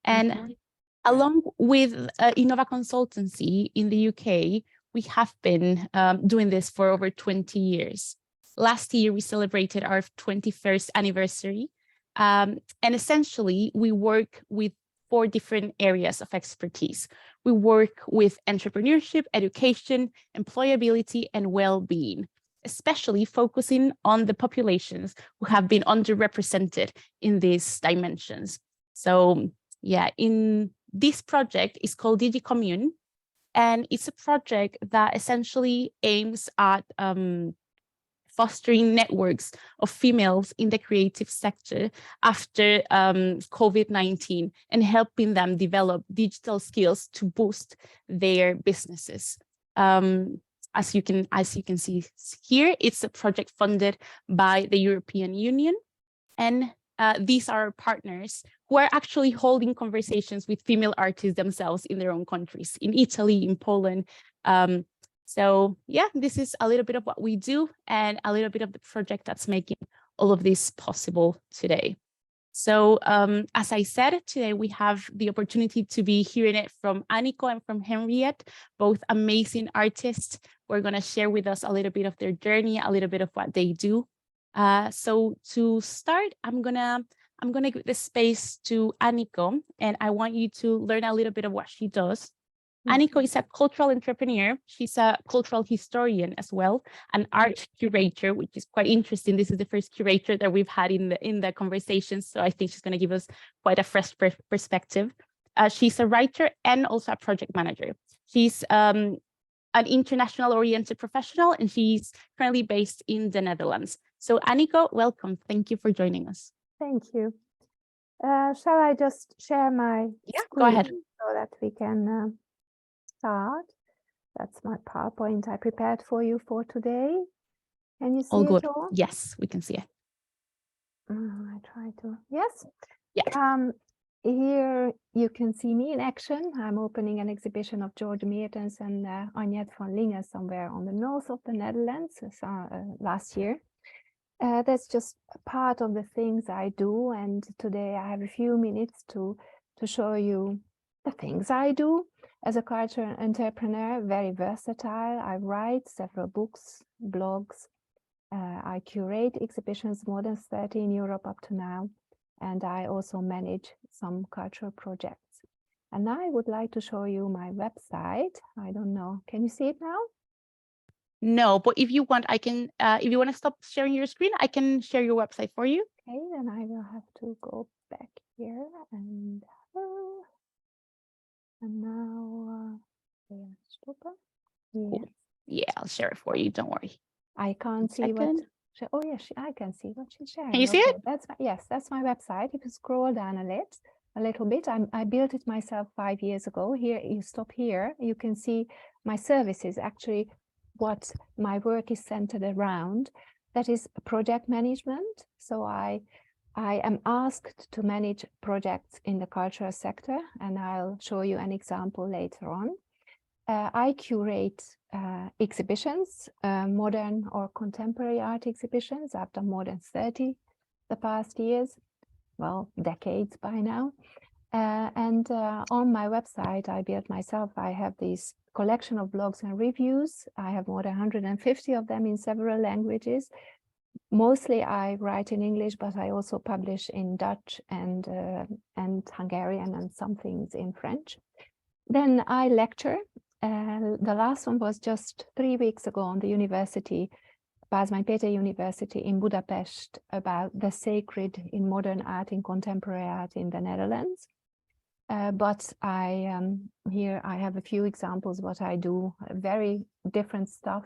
And along with Innova Consultancy in the UK, we have been doing this for over 20 years. Last year, we celebrated our 21st anniversary. And essentially, we work with 4 different areas of expertise. We work with entrepreneurship, education, employability, and well-being, especially focusing on the populations who have been underrepresented in these dimensions. So yeah, in this project is called DIGIKOMMUNE, and it's a project that essentially aims at fostering networks of females in the creative sector after COVID-19 and helping them develop digital skills to boost their businesses. As you can see here, it's a project funded by the European Union, and these are partners who are actually holding conversations with female artists themselves in their own countries, in Italy, in Poland. So yeah, this is a little bit of what we do and a little bit of the project that's making all of this possible today. So as I said, today we have the opportunity to be hearing it from Aniko and from Henriett, both amazing artists who are going to share with us a little bit of their journey, a little bit of what they do. So to start, I'm gonna give the space to Aniko, and I want you to learn a little bit of what she does. Aniko is a cultural entrepreneur. She's a cultural historian as well, an art curator, which is quite interesting. This is the first curator that we've had in the conversation, so I think she's going to give us quite a fresh perspective. She's a writer and also a project manager. She's an international-oriented professional, and she's currently based in the Netherlands. So Aniko, welcome. Thank you for joining us. Thank you. Shall I just share my screen? Go ahead. So that we can start. That's my PowerPoint I prepared for you for today. Can you see all good. it all? Yes, we can see it. I try to. Yes. Yeah. Here you can see me in action. I'm opening an exhibition of George Meertens and Henriett van Lingen somewhere on the north of the Netherlands last year. That's just part of the things I do, and today I have a few minutes to show you the things I do as a cultural entrepreneur. Very versatile. I write several books, blogs. I curate exhibitions, more than 30 in Europe up to now, and I also manage some cultural projects. And I would like to show you my website. I don't know. Can you see it now? No, but if you want, I can, if you want to stop sharing your screen, I can share your website for you. Okay, then I will have to go back here and now, stop. Cool. Yeah, I'll share it for you. Don't worry. I can't see what. Oh yes, I can see what she's sharing. Can you see it? That's yes, that's my website. If you scroll down a little bit, I built it myself 5 years ago. Here, you stop here. You can see my services. Actually, what my work is centered around. That is project management. So I am asked to manage projects in the cultural sector, and I'll show you an example later on. I curate exhibitions, modern or contemporary art exhibitions. I've done more than 30 the past years, well, decades by now. And on my website, I built myself. I have this collection of blogs and reviews. I have more than 150 of them in several languages. Mostly I write in English, but I also publish in Dutch and Hungarian and some things in French. Then I lecture. The last one was just 3 weeks ago on the university, Pázmány Péter University in Budapest, about the sacred in modern art, in contemporary art in the Netherlands. But here I have a few examples what I do, very different stuff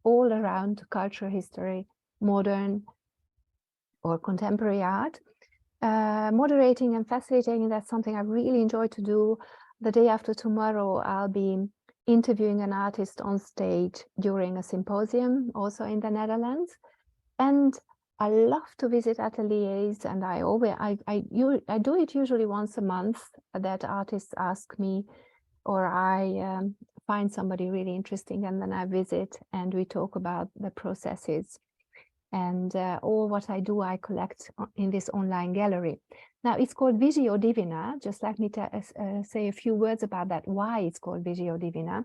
all around cultural history, modern or contemporary art. Moderating and facilitating, that's something I really enjoy to do. The day after tomorrow, I'll be interviewing an artist on stage during a symposium, also in the Netherlands. And I love to visit ateliers, and I do it usually once a month, that artists ask me, or I find somebody really interesting, and then I visit and we talk about the processes. And all what I do, I collect in this online gallery. Now it's called Vigio Divina. Just let me say a few words about that, why it's called Vigio Divina.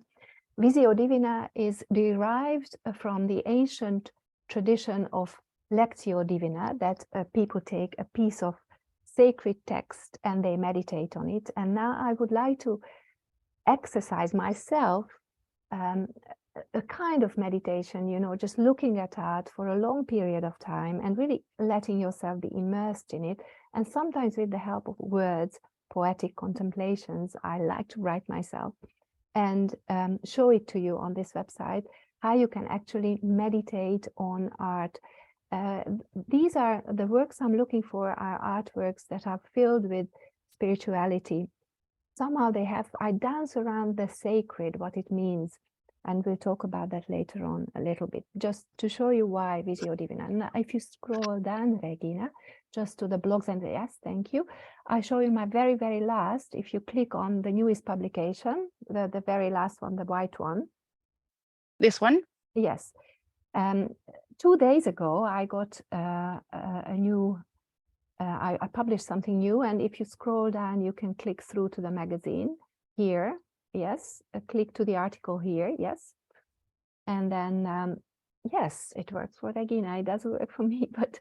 Visio Divina is derived from the ancient tradition of Lectio Divina, that people take a piece of sacred text and they meditate on it. And now I would like to exercise myself a kind of meditation, you know, just looking at art for a long period of time and really letting yourself be immersed in it. And sometimes with the help of words, poetic contemplations, I like to write myself and show it to you on this website, how you can actually meditate on art. These are the works I'm looking for, are artworks that are filled with spirituality. Somehow I dance around the sacred, what it means. And we'll talk about that later on a little bit, just to show you why Visio Divina. Now, if you scroll down, Regina, just to the blogs, and yes, thank you. I show you my very, very last. If you click on the newest publication, the very last one, the white one. This one? Yes. 2 days ago, I got a new, I published something new. And if you scroll down, you can click through to the magazine here. Yes, click to the article here, yes. And then, yes, it works for Regina, it doesn't work for me, but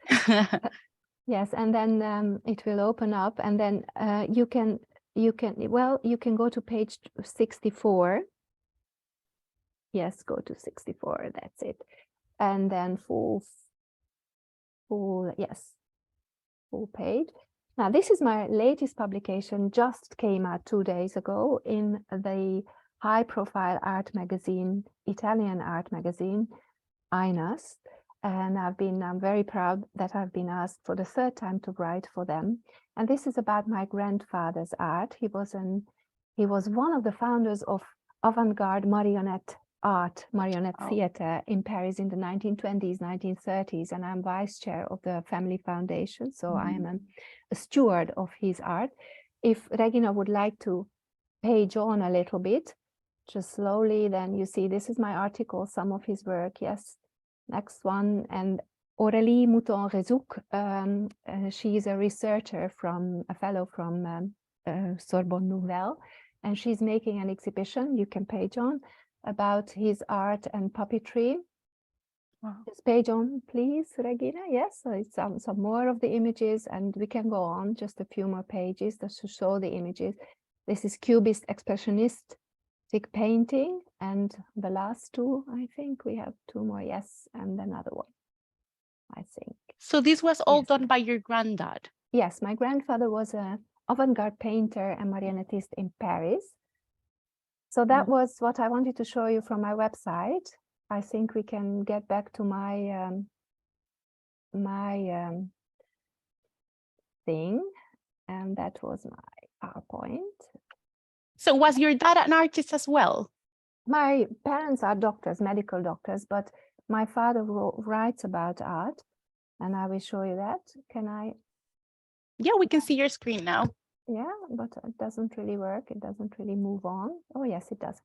yes, and then it will open up, and then you can go to page 64. Yes, go to 64, that's it. And then full page. Now, this is my latest publication, just came out 2 days ago in the high-profile art magazine, Italian art magazine, Ainas. And I'm very proud that I've been asked for the 3rd time to write for them. And this is about my grandfather's art. He was one of the founders of avant-garde marionette theater in Paris in the 1920s, 1930s, and I'm vice chair of the family foundation, so I am a steward of his art. If Regina would like to page on a little bit, just slowly, then you see this is my article, some of his work. Yes, next one. And Aurélie Mouton-Rezouk, she is a researcher a fellow from Sorbonne Nouvelle, and she's making an exhibition, you can page on, about his art and puppetry. Wow. Just page on, please, Regina. Yes, so it's some more of the images, and we can go on just a few more pages just to show the images. This is Cubist expressionistic painting, and the last two, I think we have 2 more, yes, and another one, I think. So this was all done by your granddad? Yes, my grandfather was an avant-garde painter and marionettist in Paris. So that was what I wanted to show you from my website. I think we can get back to my thing, and that was my PowerPoint. So was your dad an artist as well? My parents are doctors, medical doctors, but my father writes about art, and I will show you that. Can I? Yeah, we can see your screen now. Yeah, but it doesn't really work. It doesn't really move on. Oh, yes, it does.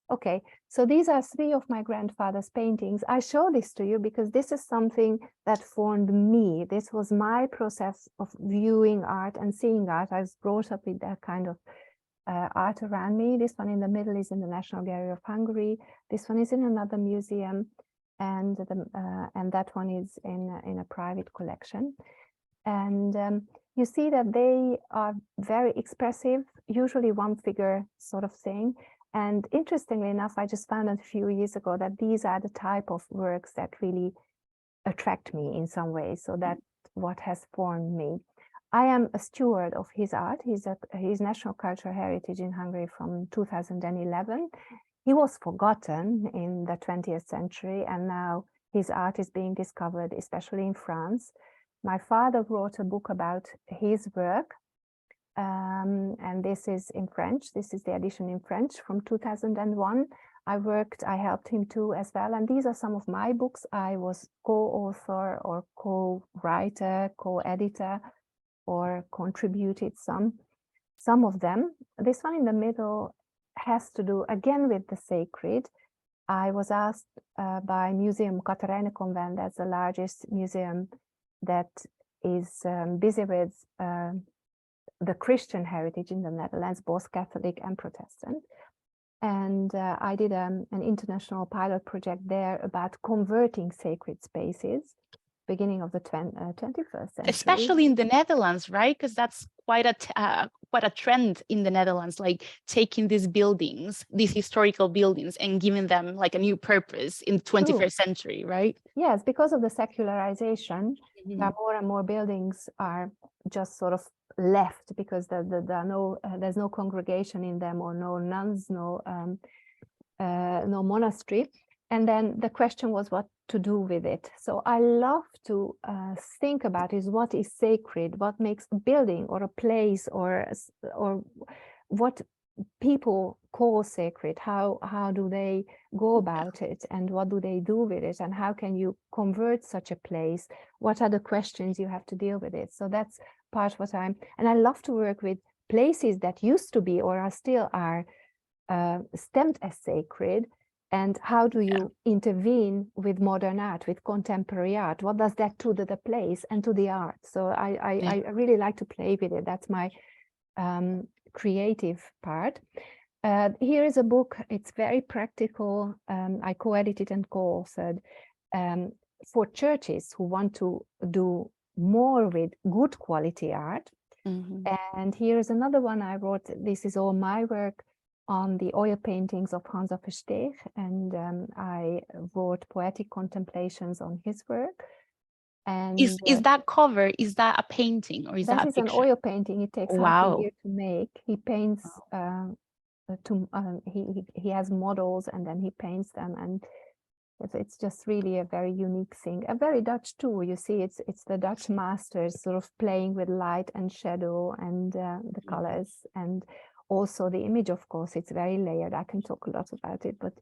Okay, so these are 3 of my grandfather's paintings. I show this to you because this is something that formed me. This was my process of viewing art and seeing art. I was brought up with that kind of art around me. This one in the middle is in the National Gallery of Hungary. This one is in another museum, and that one is in a private collection. And you see that they are very expressive, usually one figure sort of thing. And interestingly enough, I just found out a few years ago that these are the type of works that really attract me in some way. So that's what has formed me. I am a steward of his art. He's National Cultural Heritage in Hungary from 2011. He was forgotten in the 20th century, and now his art is being discovered, especially in France. My father wrote a book about his work, and this is in French. This is the edition in French from 2001. I helped him too as well. And these are some of my books. I was co-author or co-writer, co-editor, or contributed some of them. This one in the middle has to do again with the sacred. I was asked by Museum Katerijnenconvent, that's the largest museum that is busy with the Christian heritage in the Netherlands, both Catholic and Protestant. And I did an international pilot project there about converting sacred spaces, beginning of the 21st century. Especially in the Netherlands, right? Because that's quite a trend in the Netherlands, like taking these buildings, these historical buildings, and giving them like a new purpose in the 21st century, right? Yes, because of the secularization, more and more buildings are just sort of left because there's no congregation in them, or no nuns, no monastery. And then the question was what to do with it. So I love to think about is what is sacred, what makes a building or a place or what people call sacred, how do they go about it, and what do they do with it, and how can you convert such a place? What are the questions you have to deal with it? So that's part what and I love to work with places that used to be or are still stamped as sacred. And how do you intervene with modern art, with contemporary art? What does that do to the place and to the art? So I really like to play with it. That's my creative part. Here is a book. It's very practical. I co-edited and co-authored for churches who want to do more with good quality art. And here is another one I wrote. This is all my work on the oil paintings of Hans of Versteeg, and I wrote poetic contemplations on his work. And is that cover? Is that a painting, or is that a picture? An oil painting? It takes half a year to make. He paints. He has models, and then he paints them, and it's just really a very unique thing. A very Dutch too. You see, it's the Dutch masters sort of playing with light and shadow and the colors, and also the image, of course, it's very layered. I can talk a lot about it, but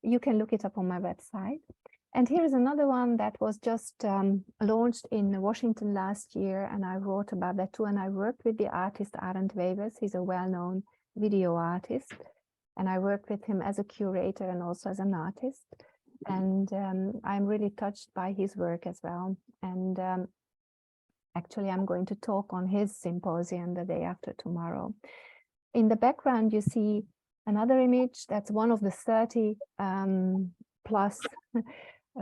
you can look it up on my website. And here is another one that was just launched in Washington last year, and I wrote about that too. And I worked with the artist Arend Wevers. He's a well-known video artist, and I worked with him as a curator and also as an artist. And I'm really touched by his work as well. And actually, I'm going to talk on his symposium the day after tomorrow. In the background, you see another image. That's one of the 30 plus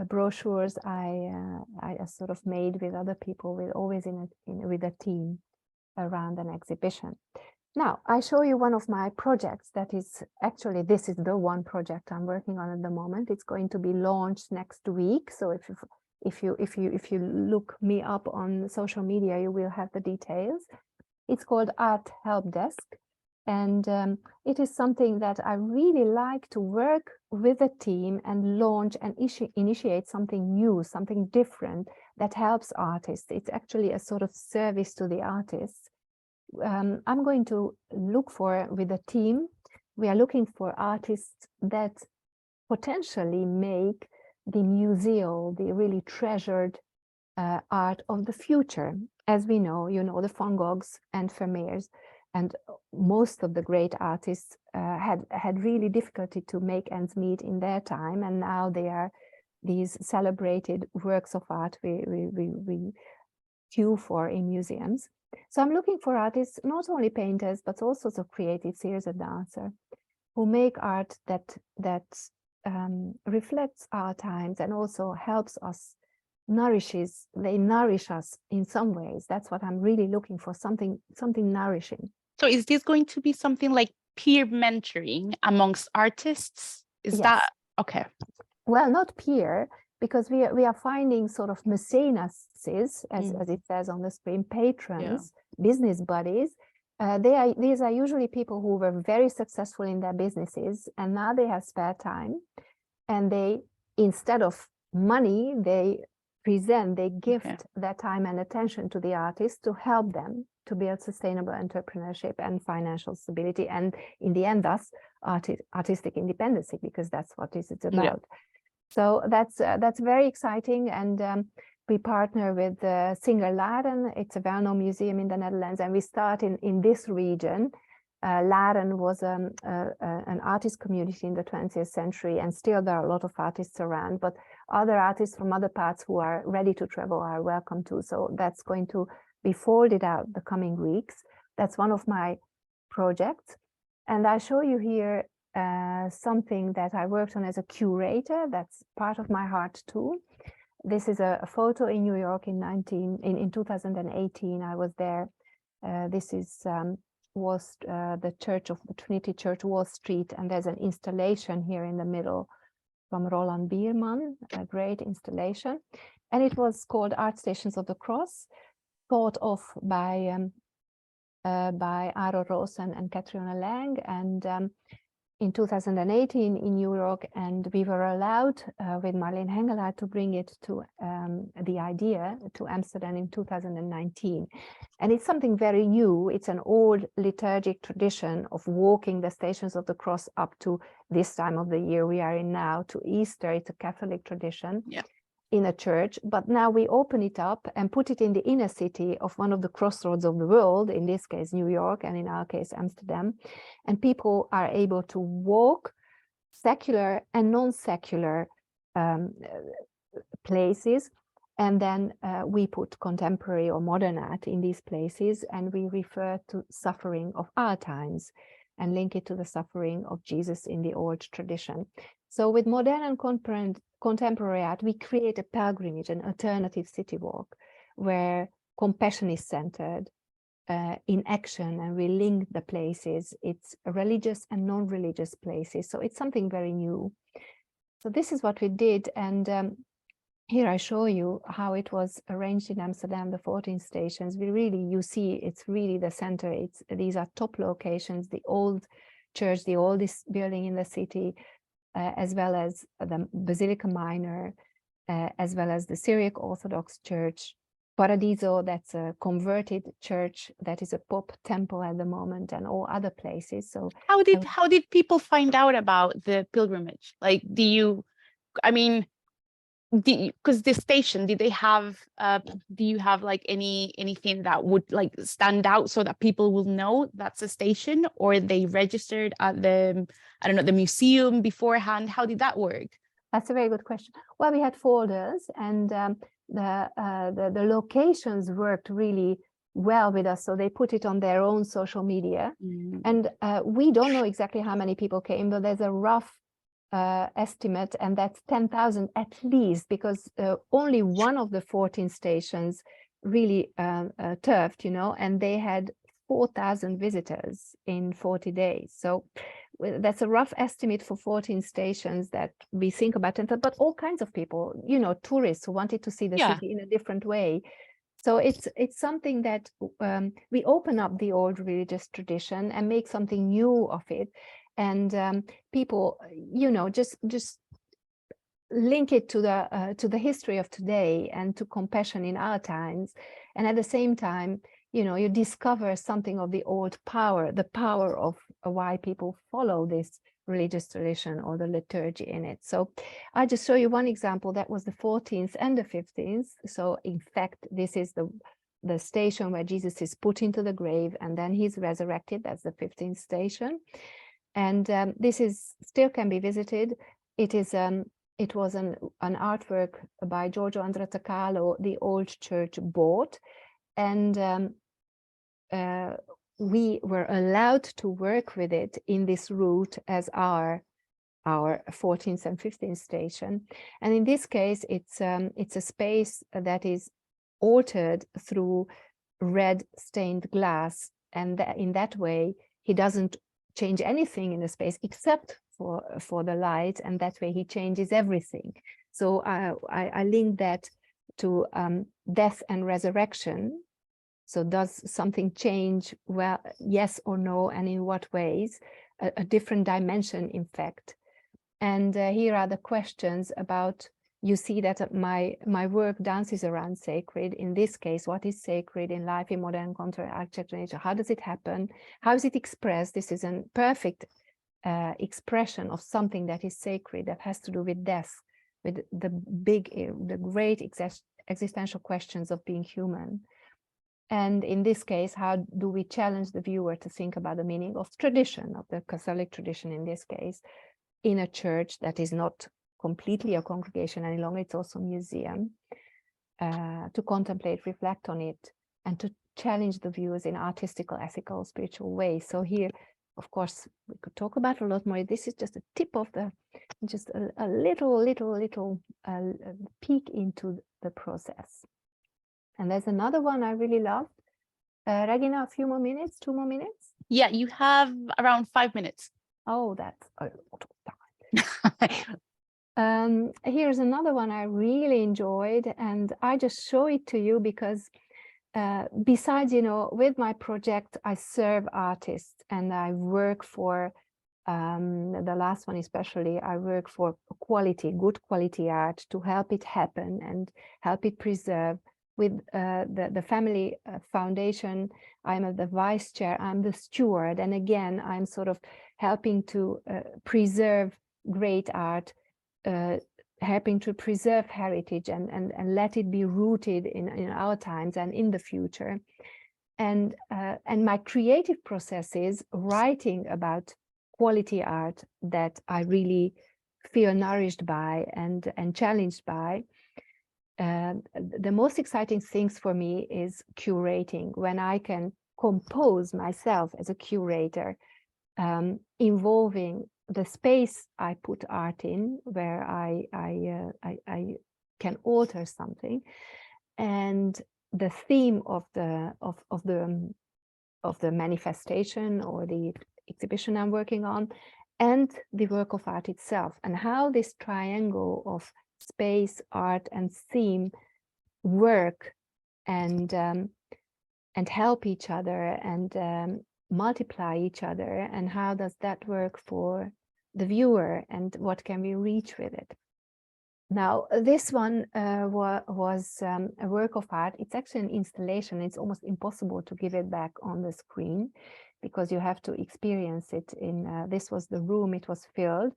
brochures I sort of made with other people, always with a team around an exhibition. Now, I show you one of my projects that is actually, this is the one project I'm working on at the moment. It's going to be launched next week. So if you look me up on social media, you will have the details. It's called Art Help Desk. And it is something that I really like to work with a team and launch and initiate something new, something different that helps artists. It's actually a sort of service to the artists. I'm going to look for, with a team, we are looking for artists that potentially make the museal, the really treasured art of the future. As we know, the Van Goghs and Vermeers, and most of the great artists had really difficulty to make ends meet in their time, and now they are these celebrated works of art we queue for in museums. So I'm looking for artists, not only painters, but all sorts of creatives. Here's a dancer who make art that reflects our times and also helps us, they nourish us in some ways. That's what I'm really looking for, something nourishing. So is this going to be something like peer mentoring amongst artists? Is that okay? Well, not peer, because we are finding sort of mecenases, as it says on the screen, patrons, business buddies. These are usually people who were very successful in their businesses, and now they have spare time, and they, instead of money, they gift their time and attention to the artist to help them to build sustainable entrepreneurship and financial stability, and in the end, thus artistic independence, because that's what it's about. Yeah. So that's very exciting, and we partner with Singer Laren. It's a well-known museum in the Netherlands, and we start in this region. Laren was an artist community in the 20th century, and still there are a lot of artists around, but other artists from other parts who are ready to travel are welcome too. So that's going to be folded out the coming weeks. That's one of my projects. And I show you here something that I worked on as a curator. That's part of my heart too. This is a photo in New York in 2018. I was there. This is was the Church of the Trinity Church, Wall Street, and there's an installation here in the middle from Roland Biermann, a great installation. And it was called Art Stations of the Cross, thought of by Aro Roos and Catriona Lang, and in 2018 in New York, and we were allowed with Marleen Hengelaar to bring it to the idea to Amsterdam in 2019. And it's something very new. It's an old liturgic tradition of walking the Stations of the Cross up to this time of the year we are in now, to Easter. It's a Catholic tradition. Yeah. In a church, but now we open it up and put it in the inner city of one of the crossroads of the world, in this case New York, and in our case Amsterdam, and people are able to walk secular and non-secular places, and then we put contemporary or modern art in these places, and we refer to suffering of our times and link it to the suffering of Jesus in the old tradition. So with modern and contemporary art, we create a pilgrimage, an alternative city walk, where compassion is centered in action, and we link the places. It's religious and non-religious places. So it's something very new. So this is what we did. And here I show you how it was arranged in Amsterdam, the 14 stations. We really, you see, it's really the center. These are top locations, the old church, the oldest building in the city, as well as the Basilica Minor, as well as the Syriac Orthodox Church, Paradiso, that's a converted church that is a Pope temple at the moment, and all other places. So how did people find out about the pilgrimage? Like, because the station, did they have do you have like anything that would like stand out so that people will know that's a station, or they registered at the, I don't know, the museum beforehand? How did that work? That's a very good question. Well, we had folders, and the locations worked really well with us, so they put it on their own social media. And we don't know exactly how many people came, but there's a rough estimate, and that's 10,000 at least, because only one of the 14 stations really turfed, you know, and they had 4,000 visitors in 40 days. So that's a rough estimate for 14 stations that we think about, but all kinds of people, you know, tourists who wanted to see the city in a different way. So it's something that we open up the old religious tradition and make something new of it. And people, you know, just link it to the history of today and to compassion in our times. And at the same time, you know, you discover something of the old power, the power of why people follow this religious tradition or the liturgy in it. So I just show you one example. That was the 14th and the 15th. So in fact, this is the station where Jesus is put into the grave and then he's resurrected. That's the 15th station. And this is still can be visited. It was an artwork by Giorgio Andratacalo, the old church bought, and we were allowed to work with it in this route as our 14th and 15th station. And in this case, it's a space that is altered through red stained glass, and in that way he doesn't change anything in the space except for the light, and that way he changes everything. So I link that to death and resurrection. So does something change? Well, yes or no, and in what ways? A different dimension, in fact. And here are the questions about, you see that my work dances around sacred. In this case, what is sacred in life in modern contemporary architecture? How does it happen? How is it expressed? This is a perfect expression of something that is sacred, that has to do with death, with the great existential questions of being human. And in this case, how do we challenge the viewer to think about the meaning of tradition, of the Catholic tradition in this case, in a church that is not completely a congregation any longer, it's also a museum, to contemplate, reflect on it, and challenge the viewers in artistical, ethical, spiritual ways. So here, of course, we could talk about a lot more. This is just a tip of the, just a little peek into the process. And there's another one I really loved. Regina, a few more minutes, 2 more minutes? Yeah, you have around 5 minutes. Oh, that's a lot of time. Here's another one I really enjoyed, and I just show it to you because besides, you know, with my project, I serve artists and I work for, the last one especially, I work for quality, good quality art to help it happen and help it preserve. With the family foundation, I'm the vice chair, I'm the steward, and again, I'm sort of helping to preserve great art, helping to preserve heritage and let it be rooted in our times and in the future. And my creative process is writing about quality art that I really feel nourished by and challenged by. The most exciting things for me is curating, when I can compose myself as a curator, involving the space I put art in, where I can alter something, and the theme of the manifestation or the exhibition I'm working on, and the work of art itself, and how this triangle of space, art, and theme work and help each other and multiply each other, and how does that work for the viewer and what can we reach with it. Now, this one was a work of art. It's actually an installation. It's almost impossible to give it back on the screen because you have to experience it in, this was the room it was filled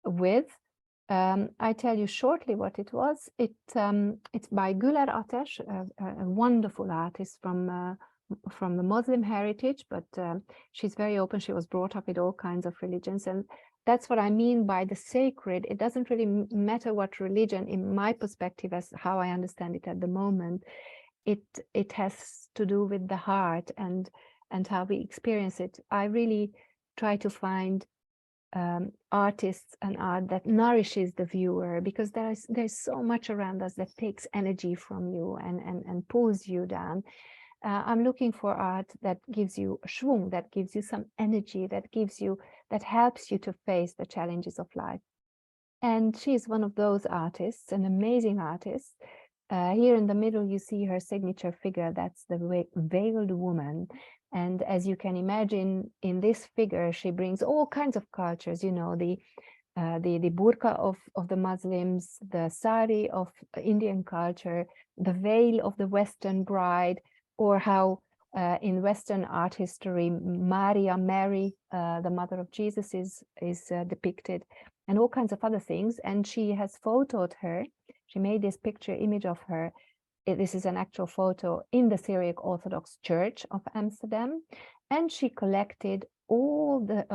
with. I tell you shortly what it was. It's by Güler Ateş, a wonderful artist from the Muslim heritage, but she's very open. She was brought up with all kinds of religions, and that's what I mean by the sacred. It doesn't really matter what religion, in my perspective, as how I understand it at the moment. It has to do with the heart and how we experience it. I really try to find artists and art that nourishes the viewer, because there's so much around us that takes energy from you and pulls you down. I'm looking for art that gives you a schwung, that gives you some energy, that helps you to face the challenges of life. And she's one of those artists, an amazing artist. Here in the middle, you see her signature figure. That's the veiled woman. And as you can imagine, in this figure, she brings all kinds of cultures, you know, the burqa of the Muslims, the sari of Indian culture, the veil of the Western bride, or how in Western art history, Mary, the mother of Jesus, is depicted, and all kinds of other things. And she has photoed her. She made this picture image of her. This is an actual photo in the Syriac Orthodox Church of Amsterdam. And she collected all the,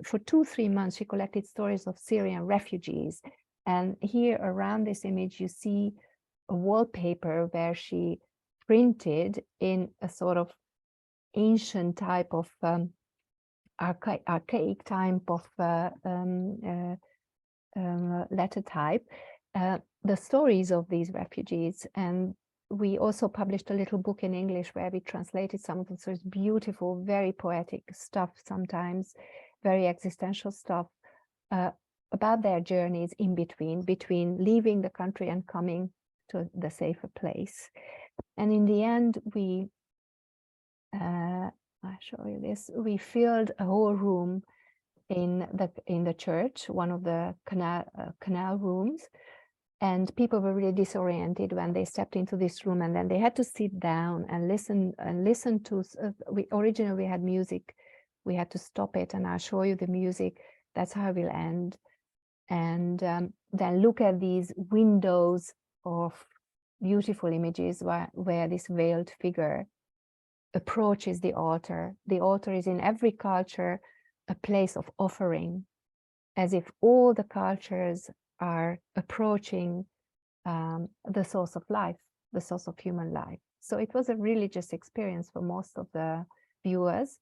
for 2-3 months, she collected stories of Syrian refugees. And here around this image, you see a wallpaper where she printed in a sort of ancient type of archaic type of letter type, the stories of these refugees. And we also published a little book in English where we translated some of the stories, beautiful, very poetic stuff, sometimes very existential stuff, about their journeys in between leaving the country and coming to the safer place. And in the end, we, I'll show you this, we filled a whole room in the church, one of the canal rooms, and people were really disoriented when they stepped into this room, and then they had to sit down and listen to, originally we had music, we had to stop it, and I'll show you the music. That's how we'll end. And then look at these windows of beautiful images where this veiled figure approaches the altar. The altar is in every culture a place of offering, as if all the cultures are approaching the source of life, the source of human life. So it was a religious experience for most of the viewers.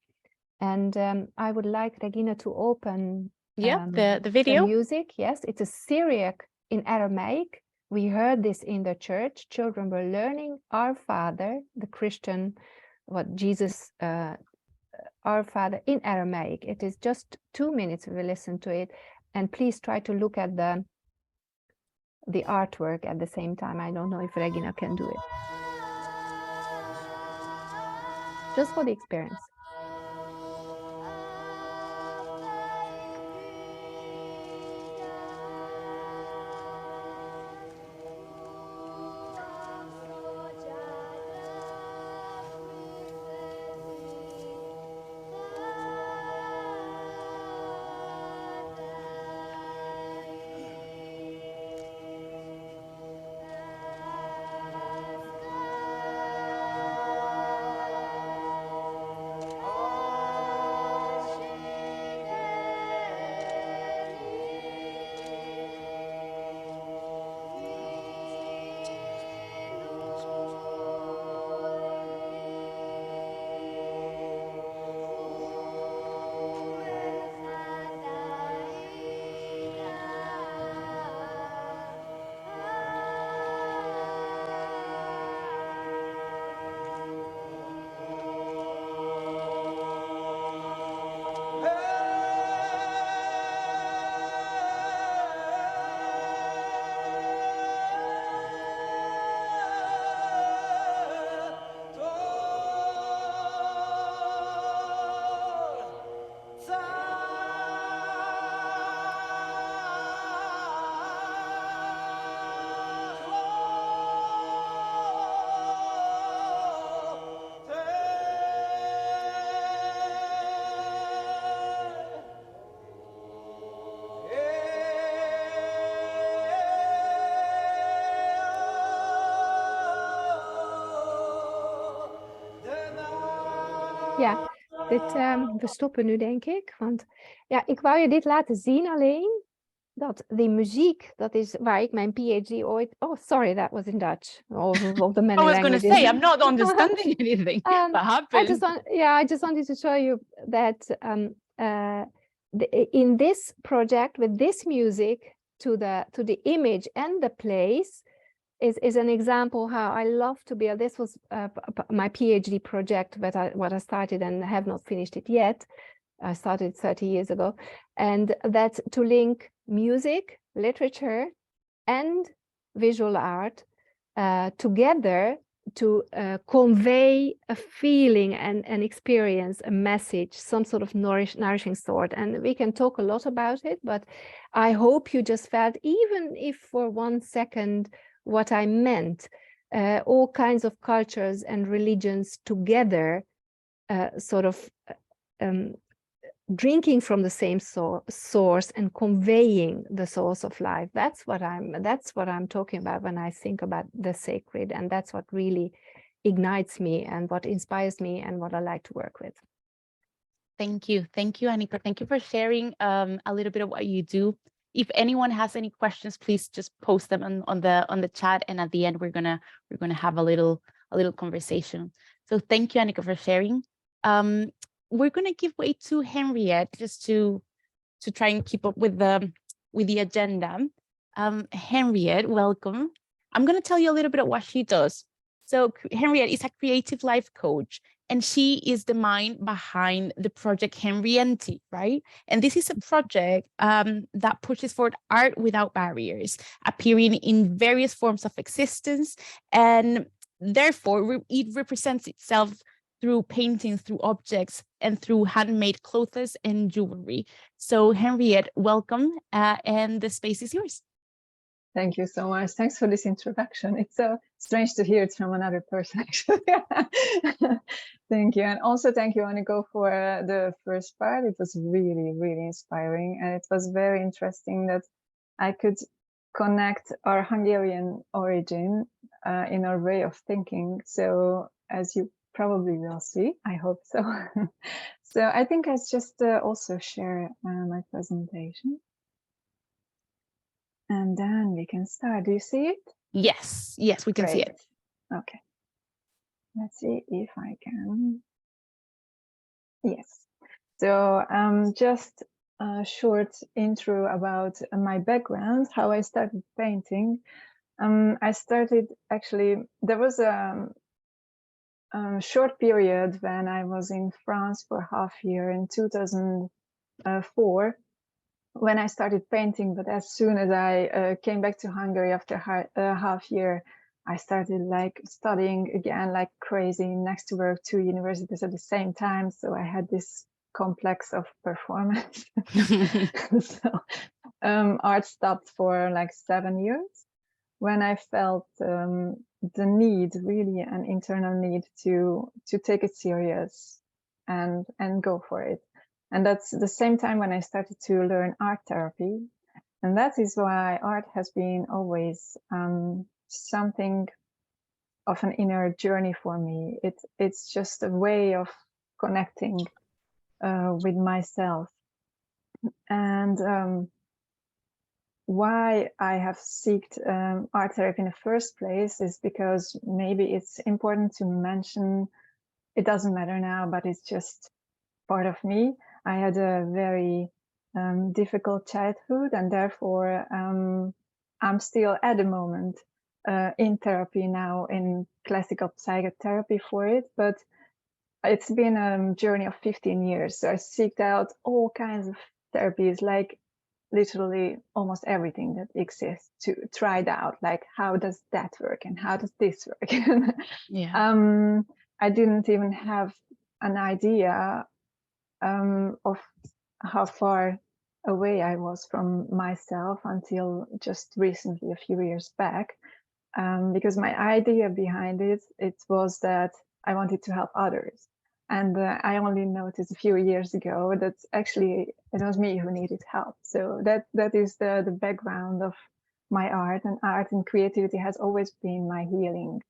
And I would like Regina to open the the video. music. Yes, it's a Syriac in Aramaic. We heard this in the church. Children were learning Our Father, the Christian, what Jesus, Our Father in Aramaic. It is just 2 minutes. We will listen to it. And please try to look at the artwork at the same time. I don't know if Regina can do it. Just for the experience. Ja, we stoppen nu denk ik, want ja, ik wou je dit laten zien alleen, dat die muziek, dat is waar ik mijn PhD ooit... Oh, sorry, that was in Dutch. Of the many I was going to languages. say, I'm not understanding anything. What happened? I just wanted to show you that in this project, with this music, to the image and the place, is an example how I love to build. This was my PhD project, but what I started and have not finished it yet. I started 30 years ago, and that's to link music, literature, and visual art together to convey a feeling and an experience, a message, some sort of nourishing sort. And we can talk a lot about it, but I hope you just felt, even if for 1 second, what I meant, all kinds of cultures and religions together, sort of drinking from the same source and conveying the source of life. That's what I'm talking about when I think about the sacred, and that's what really ignites me and what inspires me and what I like to work with. Thank you, Aniko. Thank you for sharing a little bit of what you do. If anyone has any questions, please just post them on the chat, and at the end we're gonna have a little conversation. So thank you, Aniko, for sharing. We're gonna give way to Henriett just to try and keep up with the agenda. Henriett, welcome. I'm gonna tell you a little bit of what she does. So Henriett is a creative life coach, and she is the mind behind the project HenriEntti, right? And this is a project that pushes forward art without barriers, appearing in various forms of existence, and therefore it represents itself through paintings, through objects, and through handmade clothes and jewelry. So Henriett, welcome, and the space is yours. Thank you so much. Thanks for this introduction. It's so strange to hear it from another person, actually. Thank you. And also thank you, Aniko, for the first part. It was really, really inspiring. And it was very interesting that I could connect our Hungarian origin in our way of thinking. So as you probably will see, I hope so. So I think I just also share my presentation. And then we can start. Do you see it? Yes, we can see it. Okay. let's see if I can. Yes. So just a short intro about my background, how I started painting. I started actually, there was a short period when I was in France for half year in 2004 when I started painting, but as soon as I came back to Hungary after half year, I started like studying again like crazy, next to work 2 universities at the same time. So I had this complex of performance. So art stopped for like 7 years when I felt the need, really an internal need to take it serious and go for it. And that's the same time when I started to learn art therapy. And that is why art has been always something of an inner journey for me. It's just a way of connecting with myself. And why I have sought art therapy in the first place is because maybe it's important to mention, it doesn't matter now, but it's just part of me. I had a very difficult childhood, and therefore I'm still at the moment in therapy now, in classical psychotherapy for it, but it's been a journey of 15 years. So I seeked out all kinds of therapies, like literally almost everything that exists, to try it out, like how does that work and how does this work. Yeah. I didn't even have an idea of how far away I was from myself until just recently, a few years back, because my idea behind it was that I wanted to help others. And I only noticed a few years ago that actually it was me who needed help. So that is the background of my art, and art and creativity has always been my healing.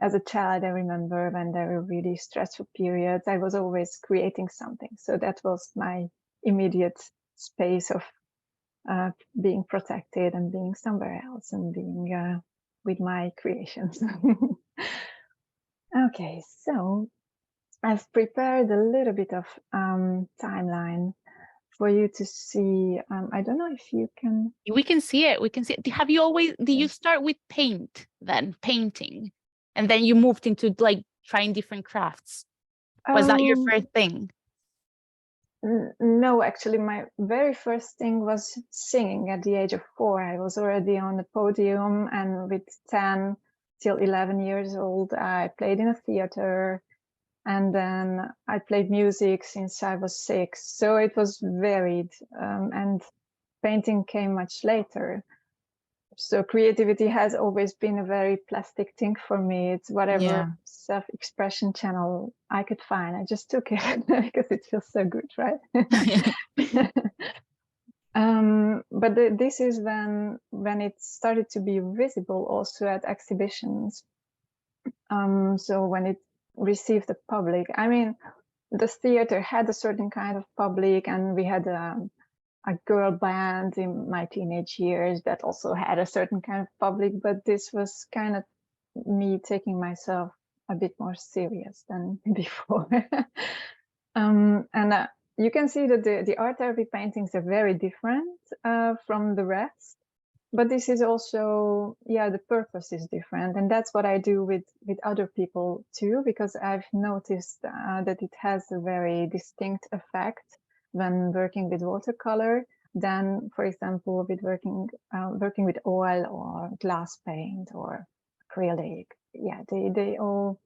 As a child, I remember when there were really stressful periods, I was always creating something. So that was my immediate space of being protected and being somewhere else and being with my creations. Okay, so I've prepared a little bit of timeline for you to see. I don't know if you can. We can see it. We can see it. Have you always, did you start with painting, and then you moved into like trying different crafts? Was that your first thing? No, actually, my very first thing was singing at the age of 4. I was already on the podium, and with 10 till 11 years old, I played in a theater, and then I played music since I was 6. So it was varied, and painting came much later. So creativity has always been a very plastic thing for me. It's whatever self-expression channel I could find. I just took it because it feels so good, right? But this is when it started to be visible also at exhibitions. So when it received the public, I mean, the theater had a certain kind of public, and we had a girl band in my teenage years that also had a certain kind of public, but this was kind of me taking myself a bit more serious than before. And you can see that the art therapy paintings are very different from the rest, but this is also, the purpose is different. And that's what I do with other people too, because I've noticed that it has a very distinct effect when working with watercolor than, for example, with working with oil or glass paint or acrylic. Yeah, they all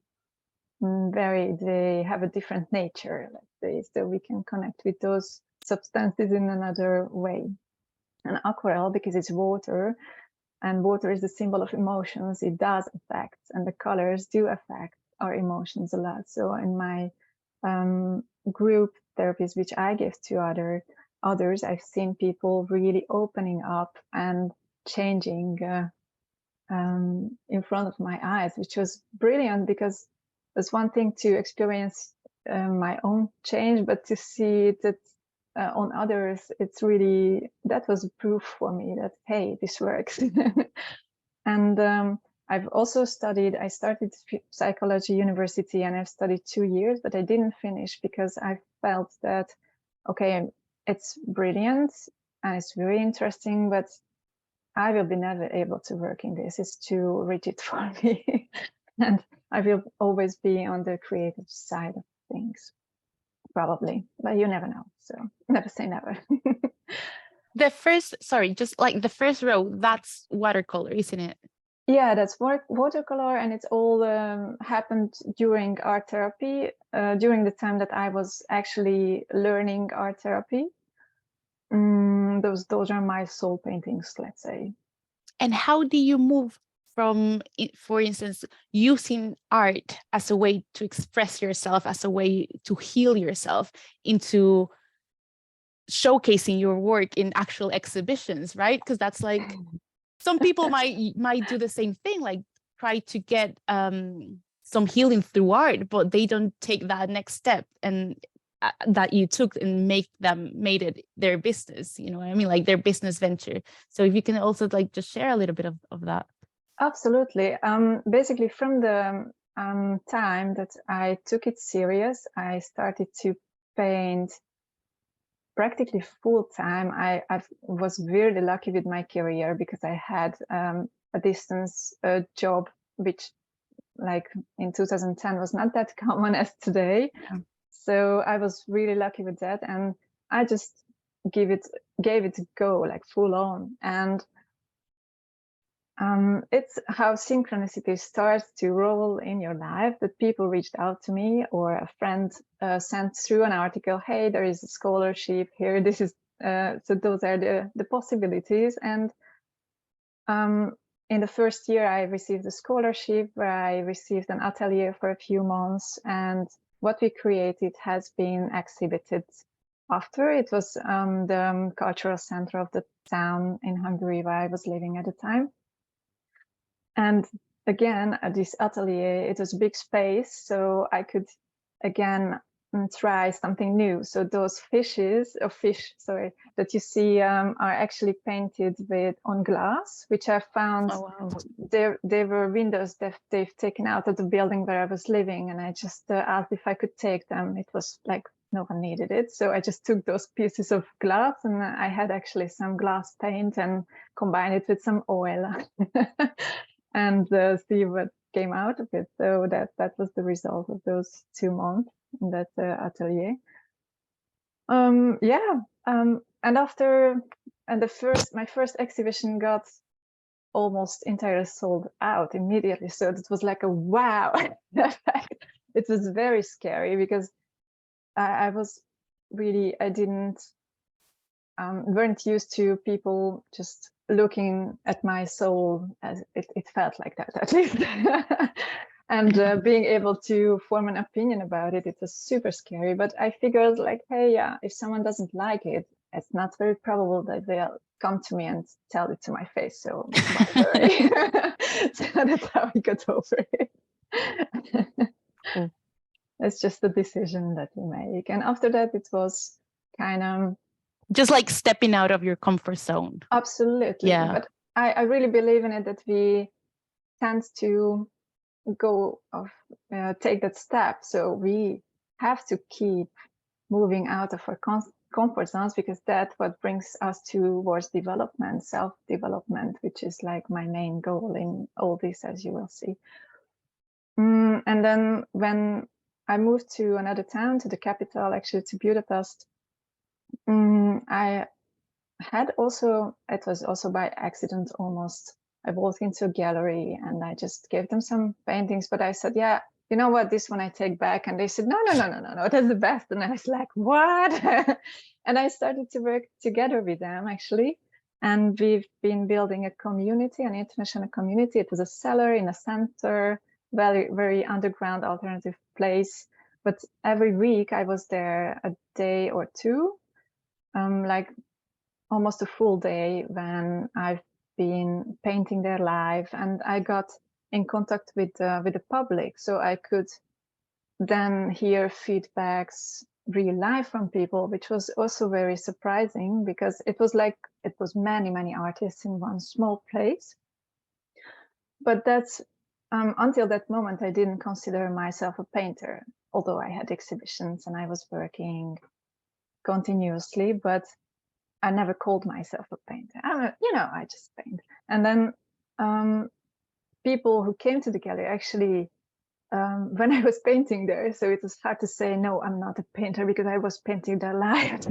they have a different nature, let's say, so we can connect with those substances in another way. And aquarelle, because it's water, and water is the symbol of emotions, it does affect, and the colors do affect our emotions a lot. So in my group therapies, which I give to others, I've seen people really opening up and changing in front of my eyes, which was brilliant, because it's one thing to experience my own change, but to see that on others, it's really, that was proof for me that, hey, this works. And I've also studied, I started psychology university and I've studied 2 years, but I didn't finish because I felt that, okay, it's brilliant and it's very interesting, but I will be never able to work in this. It's too rigid for me. And I will always be on the creative side of things, probably, but you never know. So never say never. The first, sorry, just like the first row, that's watercolor, isn't it? Yeah, that's watercolor, and it's all happened during art therapy, during the time that I was actually learning art therapy. Those are my soul paintings, let's say. And how do you move from, for instance, using art as a way to express yourself, as a way to heal yourself, into showcasing your work in actual exhibitions, right? Because that's like, some people might do the same thing, like try to get some healing through art, but they don't take that next step and that you took and made it their business. You know what I mean? Like their business venture. So if you can also like just share a little bit of that. Absolutely. Basically, from the time that I took it serious, I started to paint practically full time. I was really lucky with my career because I had a distance job, which like in 2010 was not that common as today. Yeah. So I was really lucky with that, and I just gave it a go, like full on. And it's how synchronicity starts to roll in your life, that people reached out to me, or a friend sent through an article, hey, there is a scholarship here, this is so those are the possibilities. And in the first year I received a scholarship where I received an atelier for a few months, and what we created has been exhibited after. It was the cultural center of the town in Hungary where I was living at the time. And again, at this atelier, it was a big space, so I could again try something new. So those fish that you see are actually painted on glass, which I found. Oh, wow. They were windows that they've taken out of the building where I was living, and I just asked if I could take them. It was like no one needed it, so I just took those pieces of glass, and I had actually some glass paint and combined it with some oil. And see what came out of it. So that was the result of those 2 months in that atelier. And my first exhibition got almost entirely sold out immediately. So it was like a wow effect. It was very scary because I weren't used to people just looking at my soul, as it felt like that at least. And being able to form an opinion about it, it was super scary. But I figured like, hey, yeah, if someone doesn't like it, it's not very probable that they'll come to me and tell it to my face. So why worry? So that's how we got over it. It's just a decision that you make. And after that, it was kind of just like stepping out of your comfort zone. Absolutely. Yeah. But I really believe in it, that we tend to take that step. So we have to keep moving out of our comfort zones, because that's what brings us towards development, self-development, which is like my main goal in all this, as you will see. And then when I moved to another town, to the capital, actually to Budapest, it was also by accident almost. I walked into a gallery and I just gave them some paintings, but I said, yeah, you know what, this one I take back. And they said, no, that's the best. And I was like, what? And I started to work together with them, actually. And we've been building a community, an international community. It was a cellar in a center, very, very underground alternative place. But every week I was there a day or two, like almost a full day, when I've been painting there live, and I got in contact with the public, so I could then hear feedbacks real live from people, which was also very surprising, because it was many artists in one small place. but that's until that moment, I didn't consider myself a painter, although I had exhibitions and I was working continuously, but I never called myself a painter. I just paint. And then people who came to the gallery actually, when I was painting there, so it was hard to say, no, I'm not a painter, because I was painting their lives.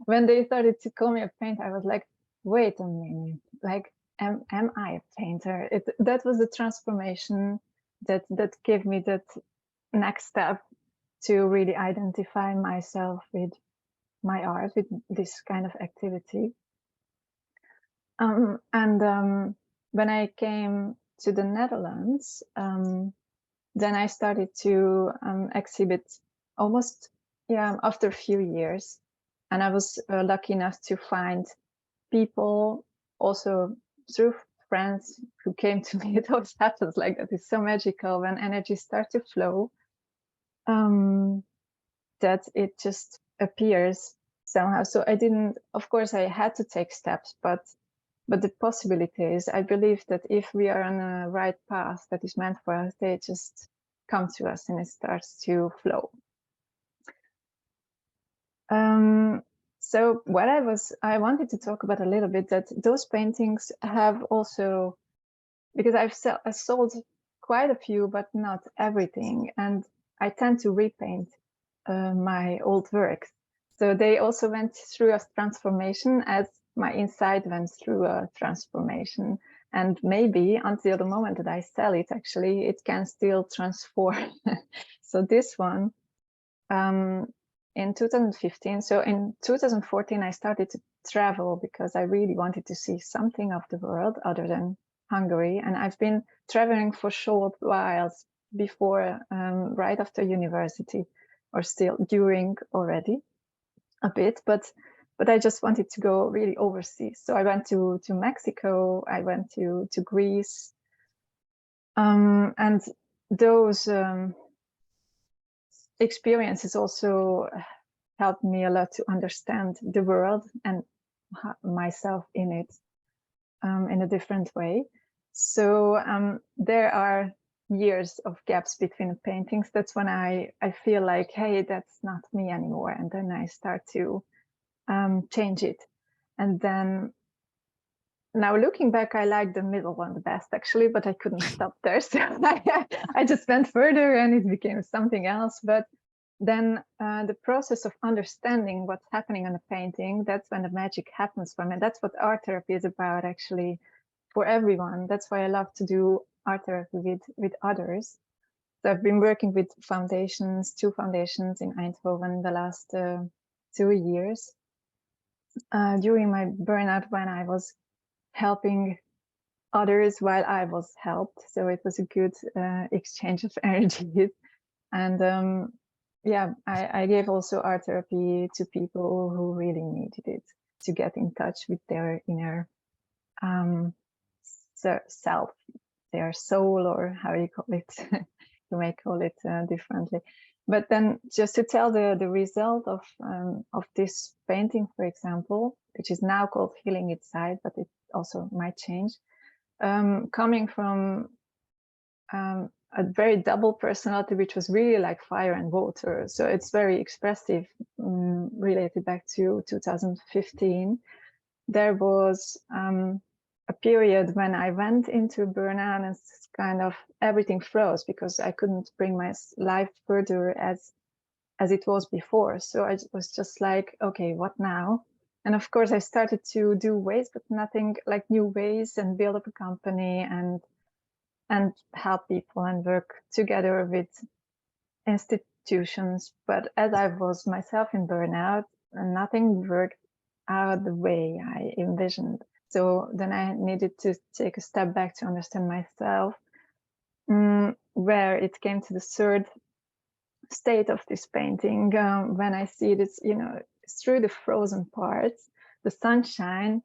When they started to call me a painter, I was like, wait a minute, like, am I a painter? That was the transformation that gave me that next step to really identify myself with my art, with this kind of activity. When I came to the Netherlands, then I started to exhibit almost, after a few years. And I was lucky enough to find people also through friends who came to me. It always happens like that. It's so magical when energy starts to flow, that it just appears somehow. So I didn't, of course, I had to take steps, but the possibility is, I believe that if we are on a right path that is meant for us, they just come to us and it starts to flow. So what I wanted to talk about a little bit, that those paintings have also, because I sold quite a few, but not everything. And I tend to repaint my old works. So they also went through a transformation as my inside went through a transformation. And maybe until the moment that I sell it, actually, it can still transform. So this one, in 2015, so in 2014, I started to travel because I really wanted to see something of the world other than Hungary. And I've been traveling for short whiles before, right after university, or still during already a bit, but I just wanted to go really overseas. So I went to Mexico, I went to Greece, and those experiences also helped me a lot to understand the world and myself in it in a different way. So there are years of gaps between the paintings. That's when I feel like, hey, that's not me anymore. And then I start to change it. And then now looking back, I like the middle one the best, actually, but I couldn't stop there. So I just went further and it became something else. But then the process of understanding what's happening on a painting, that's when the magic happens for me. That's what art therapy is about, actually, for everyone. That's why I love to do art therapy with others. So I've been working with foundations, 2 foundations in Eindhoven the last 2 years. During my burnout, when I was helping others while I was helped. So it was a good exchange of energies. And yeah, I gave also art therapy to people who really needed it, to get in touch with their inner self, their soul, or how you call it. You may call it differently. But then just to tell the result of this painting, for example, which is now called Healing Inside, but it also might change, coming from a very double personality, which was really like fire and water. So it's very expressive, related back to 2015. There was a period when I went into burnout and kind of everything froze because I couldn't bring my life further as it was before. So I was just like, okay, what now? And of course I started to do ways, but nothing like new ways, and build up a company and help people and work together with institutions. But as I was myself in burnout, nothing worked out the way I envisioned. So then I needed to take a step back to understand myself, where it came to the third state of this painting, when I see this, through the frozen parts, the sunshine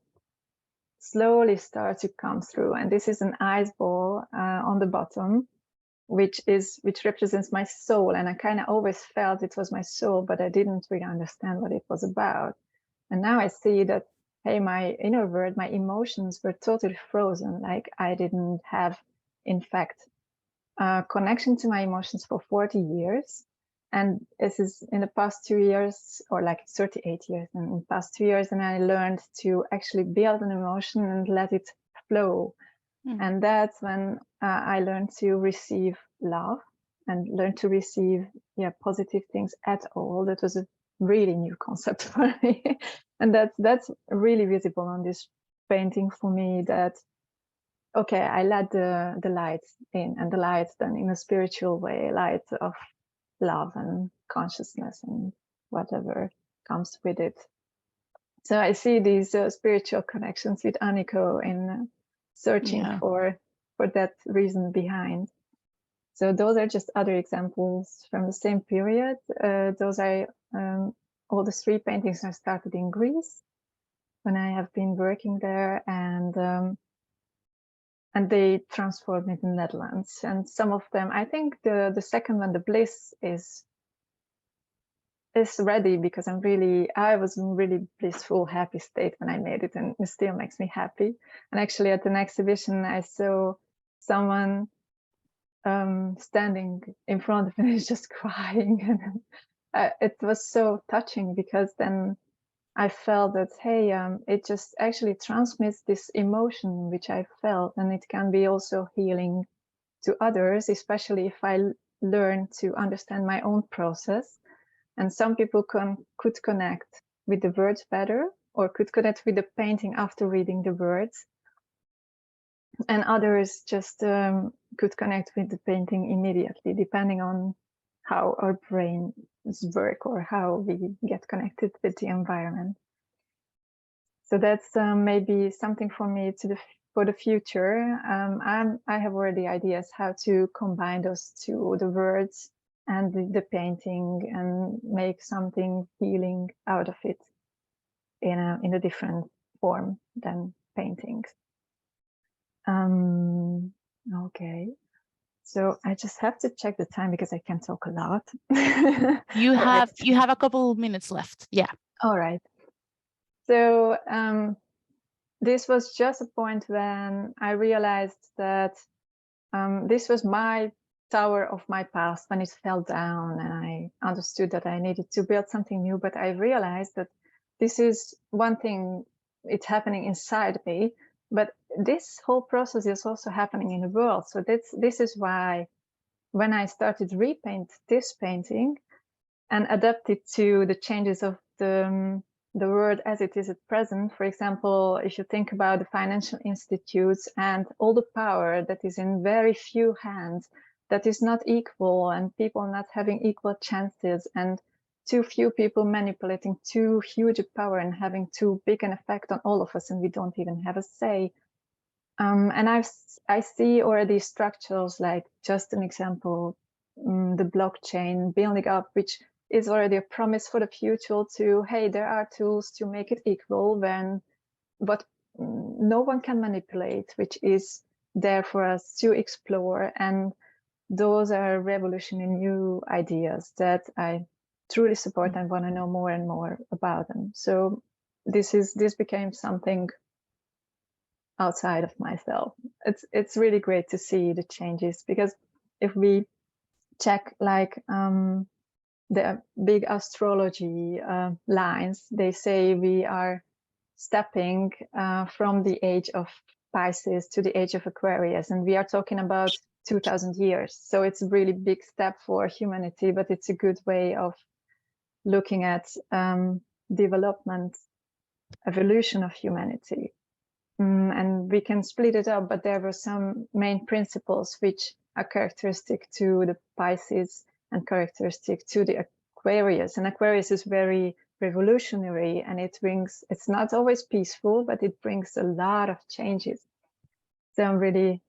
slowly starts to come through. And this is an ice ball on the bottom, which represents my soul. And I kind of always felt it was my soul, but I didn't really understand what it was about. And now I see that hey, my inner world, my emotions were totally frozen. Like I didn't have, in fact, a connection to my emotions for 40 years. And this is in the past 2 years, or like 38 years, and in the past 2 years, and I learned to actually build an emotion and let it flow. And that's when I learned to receive love and learn to receive positive things at all. That was a really new concept for me. And that's really visible on this painting for me, that okay, I let the light in, and the light then in a spiritual way, light of love and consciousness and whatever comes with it. So I see these spiritual connections with Aniko in searching for that reason behind. So those are just other examples from the same period. Those are all the 3 paintings I started in Greece when I have been working there, and they transformed in the Netherlands. And some of them, I think the second one, the Bliss, is ready, because I was in really blissful, happy state when I made it, and it still makes me happy. And actually at an exhibition, I saw someone standing in front of me just crying, and it was so touching, because then I felt that, hey, it just actually transmits this emotion which I felt, and it can be also healing to others, especially if I learn to understand my own process. And some people could connect with the words better, or could connect with the painting after reading the words. And others just could connect with the painting immediately, depending on how our brains work or how we get connected with the environment. So that's maybe something for me for the future. I have already ideas how to combine those two, the words and the painting, and make something healing out of it in a different form than paintings. Okay, so I just have to check the time because I can talk a lot. You have a couple minutes left. Yeah. All right. So this was just a point when I realized that this was my tower of my past, when it fell down, and I understood that I needed to build something new. But I realized that this is one thing, it's happening inside me, but this whole process is also happening in the world. So this is why when I started repaint this painting and adapt it to the changes of the world as it is at present. For example, if you think about the financial institutes and all the power that is in very few hands, that is not equal, and people not having equal chances, and too few people manipulating too huge a power and having too big an effect on all of us, and we don't even have a say. And I see already structures, like just an example, the blockchain building up, which is already a promise for the future to, hey, there are tools to make it equal, but no one can manipulate, which is there for us to explore. And those are revolutionary new ideas that I truly support and want to know more and more about them. So this became something outside of myself. It's really great to see the changes, because if we check like the big astrology lines, they say we are stepping from the age of Pisces to the age of Aquarius, and we are talking about 2000 years. So it's a really big step for humanity, but it's a good way of looking at development, evolution of humanity. And we can split it up, but there were some main principles which are characteristic to the Pisces and characteristic to the Aquarius. And Aquarius is very revolutionary, and it's not always peaceful, but it brings a lot of changes. So I'm really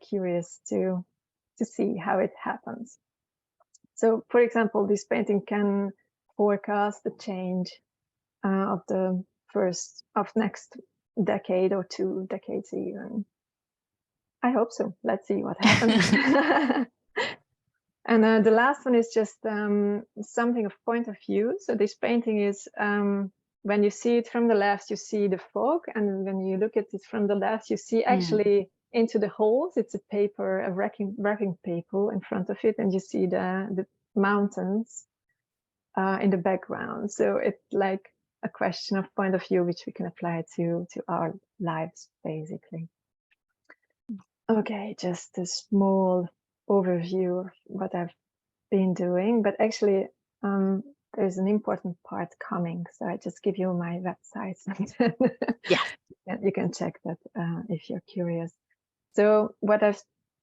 curious to see how it happens. So, for example, this painting can forecast the change of next decade or 2 decades even. I hope so. Let's see what happens. And the last one is just something of point of view. So this painting is when you see it from the left, you see the fog, and when you look at it from the left, you see actually into the holes. It's a paper, a wrapping paper in front of it, and you see the mountains in the background. So it's like a question of point of view, which we can apply to our lives, basically. Okay, just a small overview of what I've been doing, but actually there's an important part coming. So I just give you my website. And you can check that if you're curious. So what I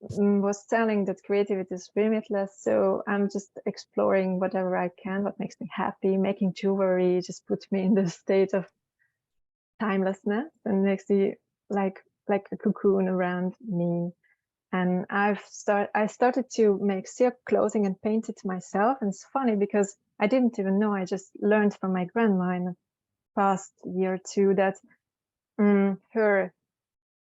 was telling, that creativity is limitless. So I'm just exploring whatever I can, what makes me happy. Making jewelry just puts me in the state of timelessness and makes me like a cocoon around me. And I started to make silk clothing and paint it myself. And it's funny because I didn't even know. I just learned from my grandma in the past year or two that her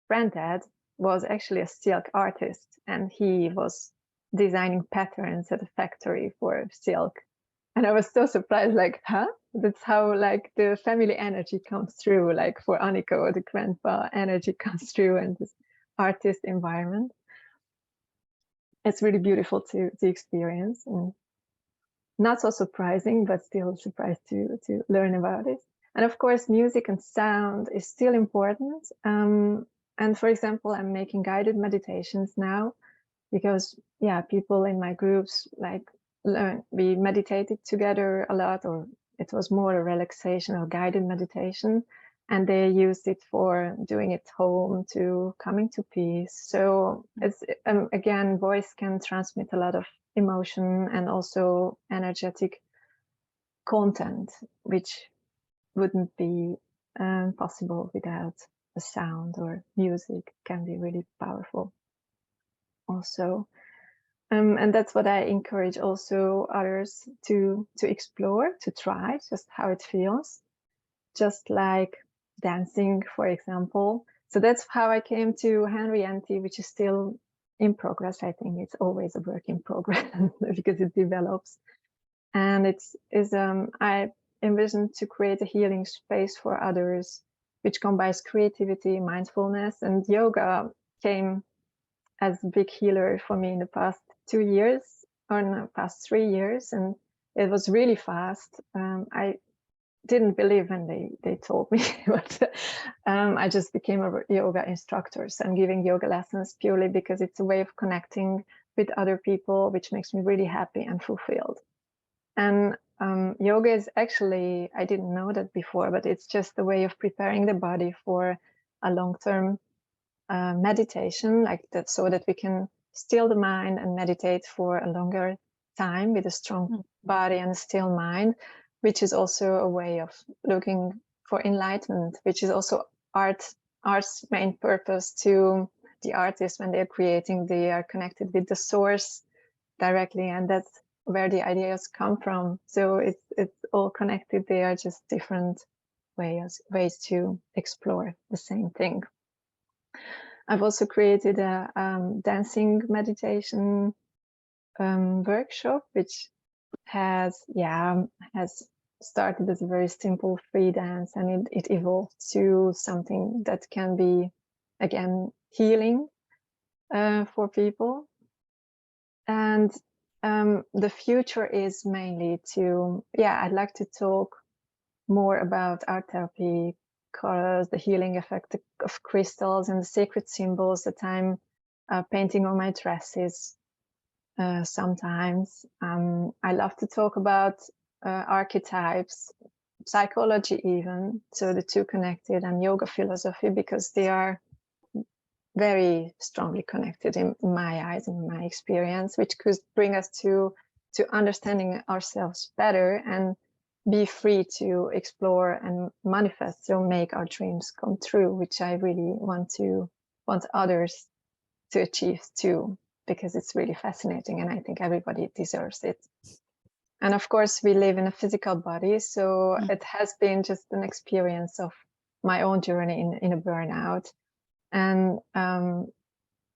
granddad was actually a silk artist, and he was designing patterns at a factory for silk. And I was so surprised, like, huh? That's how like the family energy comes through. Like for Aniko, the grandpa energy comes through, and this artist environment. It's really beautiful to experience, and not so surprising, but still surprised to learn about it. And of course, music and sound is still important. And for example, I'm making guided meditations now because, yeah, people in my groups like we meditated together a lot, or it was more a relaxation or guided meditation. And they used it for doing it home, to coming to peace. So it's again, voice can transmit a lot of emotion and also energetic content, which wouldn't be possible without a sound, or music can be really powerful also. And that's what I encourage also others to explore, to try just how it feels, just like dancing, for example. So that's how I came to HenriEntti, which is still in progress. I think it's always a work in progress because it develops. And I envision to create a healing space for others, which combines creativity, mindfulness, and yoga came as a big healer for me in the past 2 years, or in the past 3 years. And it was really fast. I didn't believe when they told me, but I just became a yoga instructor. So I'm giving yoga lessons purely because it's a way of connecting with other people, which makes me really happy and fulfilled. And yoga is actually, I didn't know that before, but it's just a way of preparing the body for a long-term meditation, like that, so that we can still the mind and meditate for a longer time with a strong body and a still mind, which is also a way of looking for enlightenment, which is also art's main purpose. To the artists, when they're creating, they are connected with the source directly, and that's where the ideas come from. So it's all connected. They are just different ways to explore the same thing. I've also created a dancing meditation workshop, which has started as a very simple free dance, and it evolved to something that can be, again, healing for people. And the future is mainly to, I'd like to talk more about art therapy, colors, the healing effect of crystals, and the sacred symbols that I'm painting on my dresses sometimes. I love to talk about archetypes, psychology even, so the two connected, and yoga philosophy, because they are very strongly connected in my eyes, in my experience, which could bring us to understanding ourselves better and be free to explore and manifest, so make our dreams come true, which I really want others to achieve too, because it's really fascinating and I think everybody deserves it. And of course, we live in a physical body, so it has been just an experience of my own journey in a burnout. And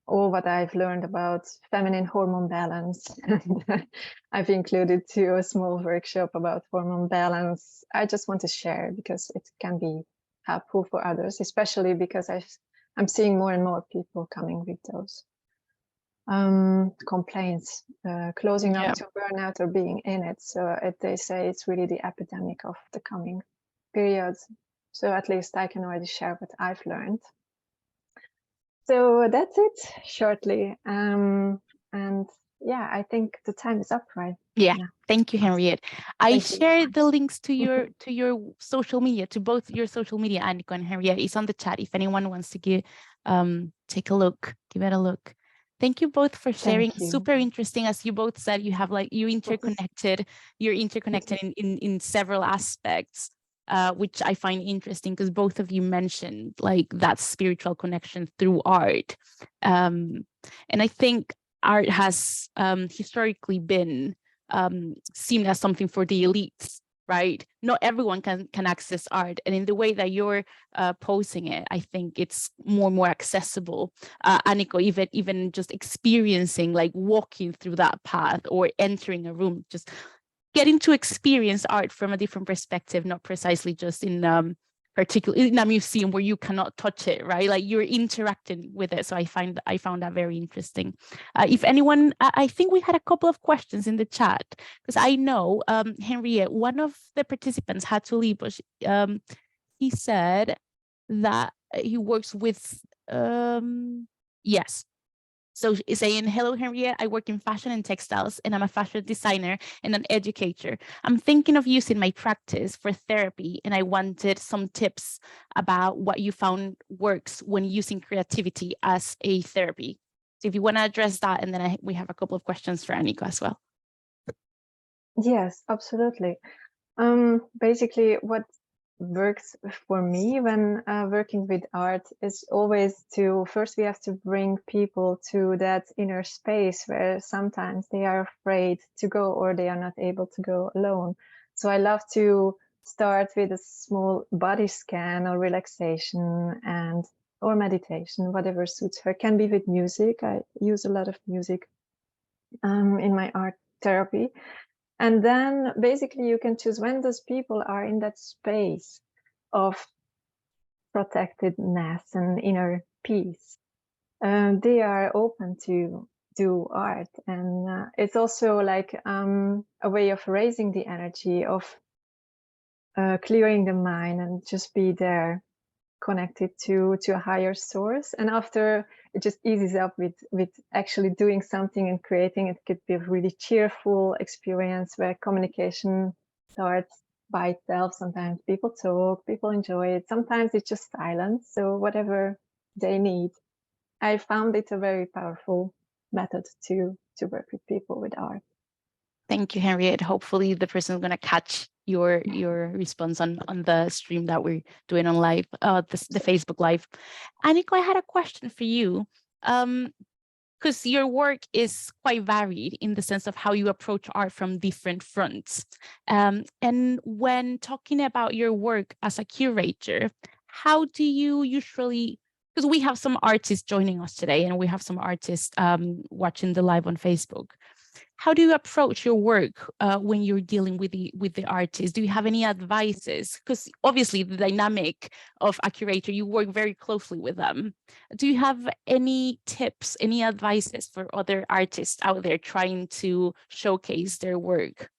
all what I've learned about feminine hormone balance. And I've included too a small workshop about hormone balance. I just want to share because it can be helpful for others, especially because I'm seeing more and more people coming with those complaints, closing up to burnout or being in it. So they say it's really the epidemic of the coming periods. So at least I can already share what I've learned. So that's it shortly. And yeah, I think the time is up, right? Yeah. Thank you, Henriett. I shared the links to your social media, to both your social media, Aniko and Henriett. It's on the chat if anyone wants to take a look, give it a look. Thank you both for sharing. Super interesting, as you both said. You have you're interconnected in several aspects, which I find interesting because both of you mentioned that spiritual connection through art, and I think art has historically been seen as something for the elites, right? Not everyone can access art, and in the way that you're posing it, I think it's more and more accessible. Aniko, even just experiencing, walking through that path or entering a room, just getting to experience art from a different perspective, not precisely just in particularly in a museum where you cannot touch it, right? You're interacting with it. So I found that very interesting. If anyone, I think we had a couple of questions in the chat, because I know Henriett, one of the participants had to leave, but he said that he works with, yes. So he's saying, hello, Henriett, I work in fashion and textiles, and I'm a fashion designer and an educator. I'm thinking of using my practice for therapy, and I wanted some tips about what you found works when using creativity as a therapy. So if you want to address that, and then we have a couple of questions for Aniko as well. Yes, absolutely. Basically, what works for me when working with art is always first we have to bring people to that inner space where sometimes they are afraid to go or they are not able to go alone. So I love to start with a small body scan or relaxation or meditation, whatever suits her. Can be with music. I use a lot of music in my art therapy. And then basically you can choose when those people are in that space of protectedness and inner peace. They are open to do art. And it's also a way of raising the energy, of clearing the mind and just be there, connected to a higher source. And after, it just eases up with actually doing something and creating. It could be a really cheerful experience where communication starts by itself. Sometimes people talk, people enjoy it. Sometimes it's just silence. So whatever they need. I found it a very powerful method to work with people with art. Thank you, Henriett. Hopefully the person is going to catch your response on the stream that we're doing on live, the Facebook Live. Aniko, I had a question for you, because your work is quite varied in the sense of how you approach art from different fronts. And when talking about your work as a curator, how do you usually, because we have some artists joining us today and we have some artists watching the live on Facebook. How do you approach your work when you're dealing with the artist? Do you have any advices? Because obviously the dynamic of a curator, you work very closely with them. Do you have any tips, any advices for other artists out there trying to showcase their work?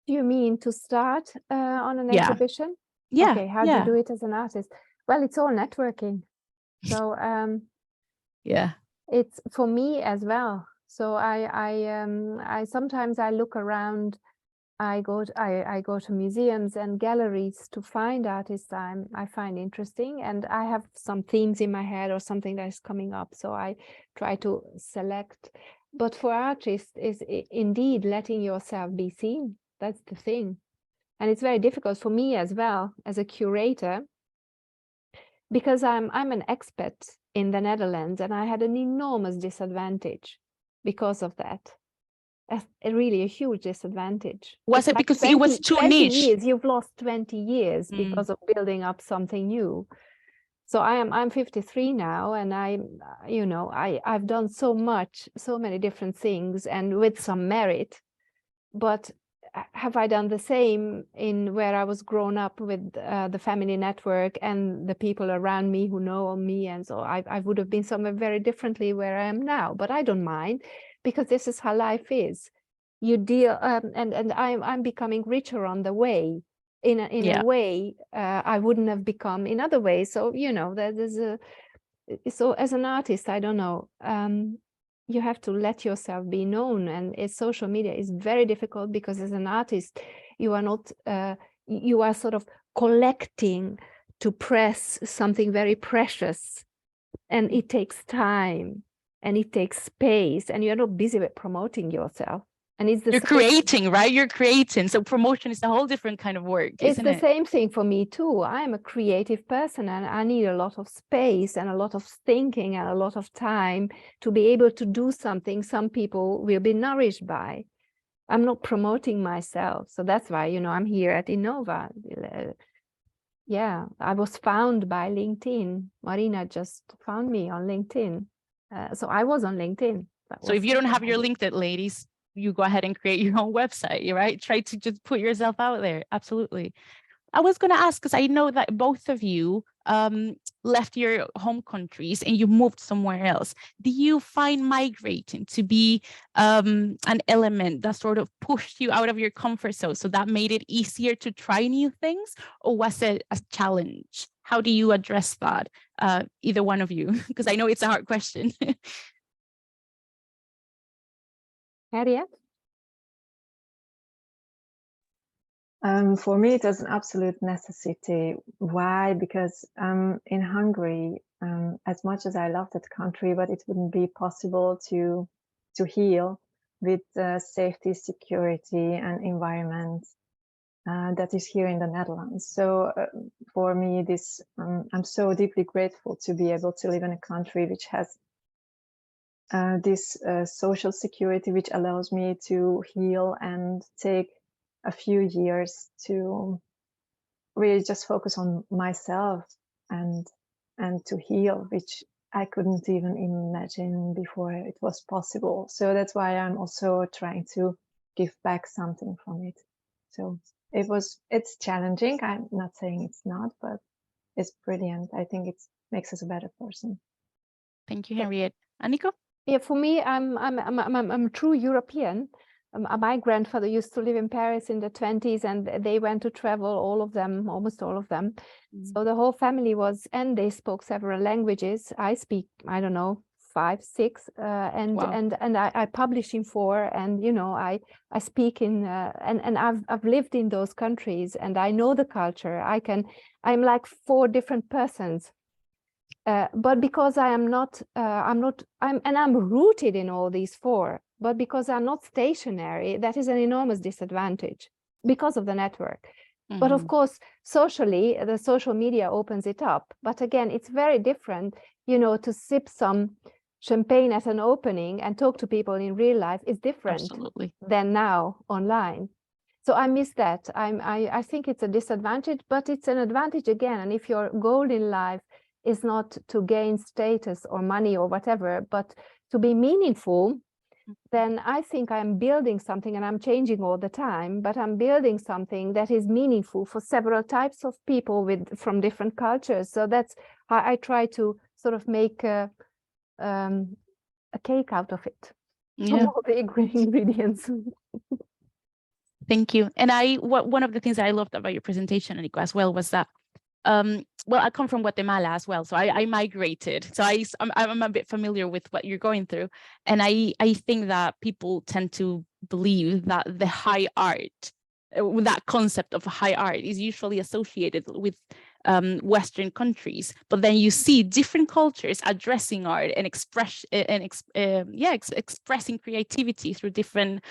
Do you mean to start on an exhibition? Yeah. Okay, how do you do it as an artist? Well, it's all networking. So yeah, it's for me as well. So I sometimes I look around. I go to museums and galleries to find artists I find interesting, and I have some themes in my head or something that is coming up. So I try to select. But for artists, is indeed letting yourself be seen. That's the thing, and it's very difficult for me as well as a curator, because I'm an expat in the Netherlands, and I had an enormous disadvantage because of that. Really a huge disadvantage. Was it because it was too 20 niche? years, you've lost 20 years because of building up something new. So I'm 53 now, and I've done so much, so many different things, and with some merit. But have I done the same in where I was grown up with the family network and the people around me who know me? And so I would have been somewhere very differently where I am now, but I don't mind, because this is how life is. You deal, and I'm becoming richer on the way. In a way I wouldn't have become in other ways. So so as an artist, I don't know, you have to let yourself be known, and social media is very difficult, because as an artist you are not you are sort of collecting to press something very precious, and it takes time and it takes space, and you're not busy with promoting yourself. And you're creating, right? You're creating. So promotion is a whole different kind of work. It's the same thing for me too. I'm a creative person, and I need a lot of space and a lot of thinking and a lot of time to be able to do something some people will be nourished by. I'm not promoting myself. So that's why, I'm here at Innova. Yeah, I was found by LinkedIn. Marina just found me on LinkedIn. So I was on LinkedIn. So if you don't have your LinkedIn, ladies, you go ahead and create your own website, right? Try to just put yourself out there. Absolutely. I was going to ask, because I know that both of you left your home countries and you moved somewhere else. Do you find migrating to be an element that sort of pushed you out of your comfort zone, so that made it easier to try new things, or was it a challenge? How do you address that? Either one of you, because I know it's a hard question. Henriett? For me, it was an absolute necessity. Why? Because in Hungary, as much as I love that country, but it wouldn't be possible to heal with safety, security, and environment that is here in the Netherlands. So for me, this I'm so deeply grateful to be able to live in a country which has this social security, which allows me to heal and take a few years to really just focus on myself and to heal, which I couldn't even imagine before it was possible. So that's why I'm also trying to give back something from it. So it's challenging. I'm not saying it's not, but it's brilliant. I think it makes us a better person. Thank you, Henriett. Aniko? Yeah, for me, I'm a true European. My grandfather used to live in Paris in the 20s, and they went to travel, all of them, almost all of them. So the whole family was, and they spoke several languages. I speak, I don't know, 5, 6, and Wow. and I publish in 4, and I speak in and I've lived in those countries, and I know the culture. I'm like 4 different persons. But because I'm rooted in all these 4, but because I'm not stationary, that is an enormous disadvantage because of the network. But of course, socially, the social media opens it up. But again, it's very different, to sip some champagne at an opening and talk to people in real life is different than now online. So I miss that. I think it's a disadvantage, but it's an advantage again. And if your goal in life is not to gain status or money or whatever, but to be meaningful, then I think I'm building something, and I'm changing all the time, but I'm building something that is meaningful for several types of people from different cultures. So that's how I try to sort of make a cake out of it. From all the ingredients. Thank you. And one of the things that I loved about your presentation, Aniko, as well, was that well, I come from Guatemala as well, so I migrated. So I'm a bit familiar with what you're going through. And I think that people tend to believe that the high art, that concept of high art is usually associated with Western countries, but then you see different cultures addressing art and expressing creativity through different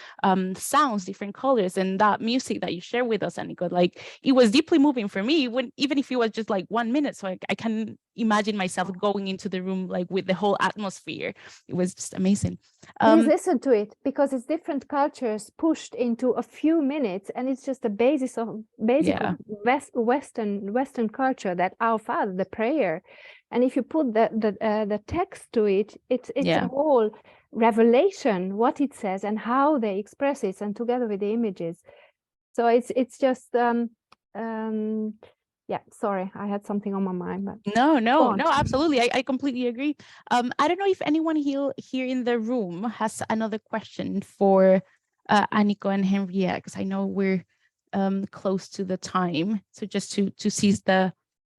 sounds, different colors, and that music that you share with us, Aniko, like it was deeply moving for me, even if it was just like 1 minute. So I can imagine myself going into the room like with the whole atmosphere. It was just amazing. Please listen to it, because it's different cultures pushed into a few minutes, and it's just the basic of Western culture. culture, that Our Father, the prayer. And if you put the text to it, it's a whole revelation, what it says and how they express it, and together with the images. So it's just yeah, sorry, I had something on my mind. But no, absolutely. I completely agree. I don't know if anyone here in the room has another question for Aniko and Henriett, because I know we're close to the time. So just to seize that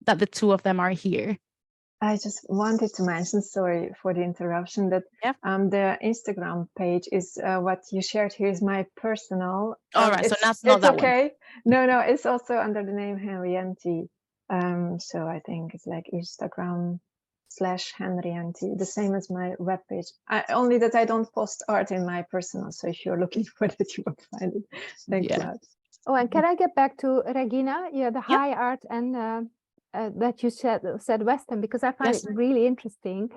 the two of them are here. I just wanted to mention, sorry for the interruption, that the Instagram page is what you shared here is my personal. All right, so that's not that okay. One. No, it's also under the name HenriEntti. So I think it's like Instagram/HenriEntti, the same as my webpage. Only that I don't post art in my personal. So if you're looking for that, you will find it. Thanks a lot. Oh, and can I get back to Regina? Yeah, the high art and that you said Western, because I find it really interesting.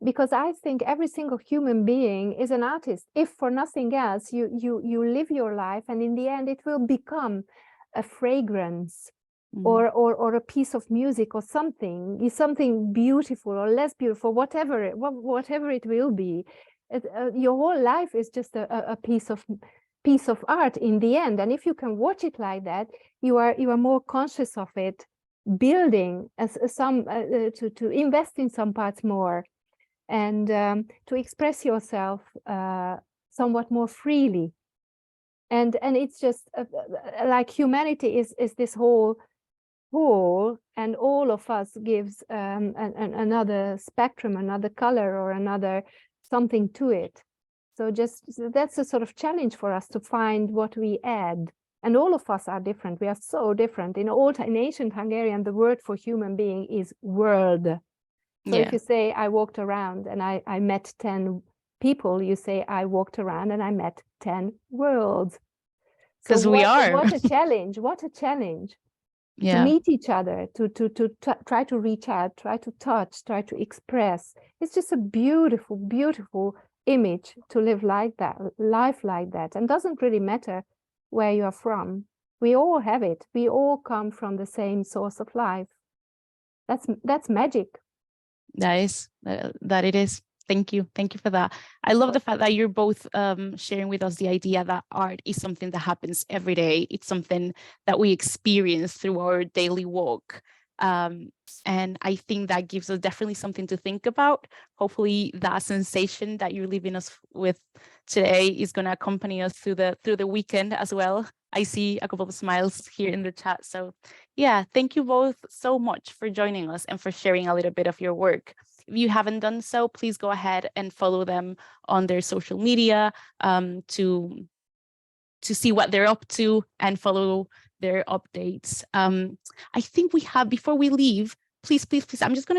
Because I think every single human being is an artist. If for nothing else, you live your life, and in the end, it will become a fragrance or a piece of music or something beautiful or less beautiful, whatever it will be. Your whole life is just a piece of art in the end. And if you can watch it like that, you are more conscious of it, building to invest in some parts more, and to express yourself somewhat more freely. And it's just like humanity is this whole, and all of us gives another spectrum, another color, or another something to it. So that's a sort of challenge for us to find what we add. And all of us are different. We are so different. In ancient Hungarian, the word for human being is world. So if you say, I walked around and I met 10 people, you say, I walked around and I met 10 worlds. Because we are. What a challenge. What a challenge. To meet each other, to try to reach out, try to touch, try to express. It's just a beautiful, beautiful image to live like that, life like that. And doesn't really matter where you are from. We all have it. We all come from the same source of life. That's magic. That it is. Thank you for that. I love the fact that you're both sharing with us the idea that art is something that happens every day. It's something that we experience through our daily walk. And I think that gives us definitely something to think about. Hopefully that sensation that you're leaving us with today is going to accompany us through the weekend as well. I see a couple of smiles here in the chat. So yeah, thank you both so much for joining us and for sharing a little bit of your work. If you haven't done so, please go ahead and follow them on their social media to see what they're up to and follow their updates. I think we have, before we leave, please, I'm just going to